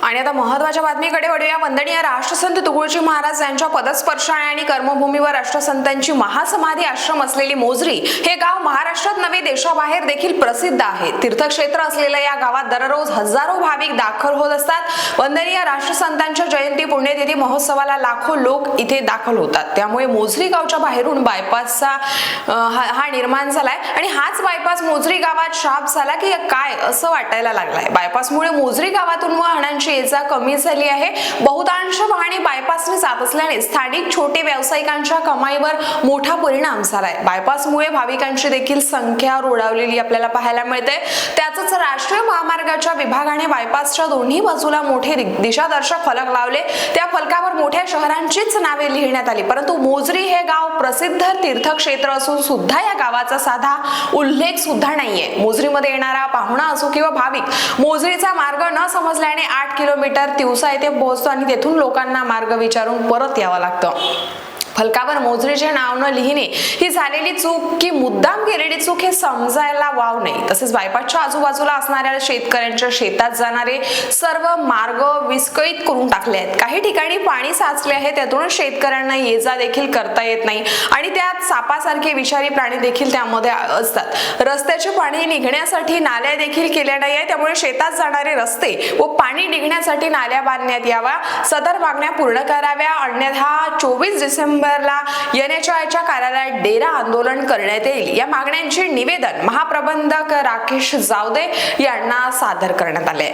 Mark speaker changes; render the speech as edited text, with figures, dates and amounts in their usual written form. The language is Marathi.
Speaker 1: आणि आता महत्त्वाच्या बातमीकडे वळूया। वंदनीय राष्ट्रसंत तुकडोजी महाराज यांच्या पदस्पर्शाने आणि कर्मभूमीवर राष्ट्रसंतांची महासमाधी आश्रम असलेली मोझरी हे गाव महाराष्ट्रात नव्हे देशाबाहेर देखील प्रसिद्ध आहे। तीर्थक्षेत्र असलेल्या या गावात दररोज हजारो भाविक दाखल होत असतात। वंदनीय राष्ट्रसंतांच्या जयंती पुण्यतिथी महोत्सवाला लाखो लोक इथे दाखल होतात। त्यामुळे मोझरी गावच्या बाहेरून बायपासचा हा निर्माण झालाय आणि हाच बायपास मोझरी गावात शाप झाला की काय असं वाटायला लागलाय। बायपासमुळे मोझरी गावातून वाहनांची ये-जा कमी झाली आहे। बहुतांश वाहने बायपासने जात असल्याने स्थानिक छोटे व्यावसायिकांच्या कमाईवर मोठा परिणाम झालाय। बायपासमुळे भाविकांची देखील संख्या रोडावलेली आपल्याला पाहायला मिळते। त्यातच राष्ट्रीय महामार्गाच्या विभागाने बायपासच्या दोन्ही बाजूला मोठे दिशादर्शक फलक लावले। त्या फलकावर मोठ्या शहरांचीच नावे लिहिण्यात आली, परंतु मोझरी हे गाव प्रसिद्ध तीर्थक्षेत्र असून सुद्धा या गावाचा साधा उल्लेख सुद्धा नाहीये। मोझरीमध्ये येणारा पाहुणा असो किंवा भाविक मोझरीचा मार्ग न समजल्याने 8 किलोमीटर तिवसा येथे पोहोचतो आणि तेथून लोकांना मार्ग विचारून परत यावं लागतं। फलकावर मोझरीचे नाव न लिहिणे ही झालेली चूक की मुद्दाम केलेली चूक हे समजायला वाव नाही। तसेच बायपासच्या आजूबाजूला असणाऱ्या शेतकऱ्यांच्या शेतात जाणारे सर्व मार्ग विस्कळीत करून टाकले आहेत। काही ठिकाणी पाणी साचले आहे, त्यातून शेतकऱ्यांना ये-जा देखील करता येत नाही आणि त्यात सापासारखे विषारी प्राणी देखील त्यामध्ये असतात। रस्त्याचे पाणी निघण्यासाठी नाल्या देखील केल्या नाही आहे, त्यामुळे शेतात जाणारे रस्ते व पाणी निघण्यासाठी नाल्या बांधण्यात यावा, सदर मागण्या पूर्ण कराव्या, अन्यथा 24 डिसेंबरला NHAIच्या कार्यालयात डेरा आंदोलन करण्यात येईल। या मागण्यांचे निवेदन महाप्रबंधक राकेश जावदे यांना सादर करण्यात आले।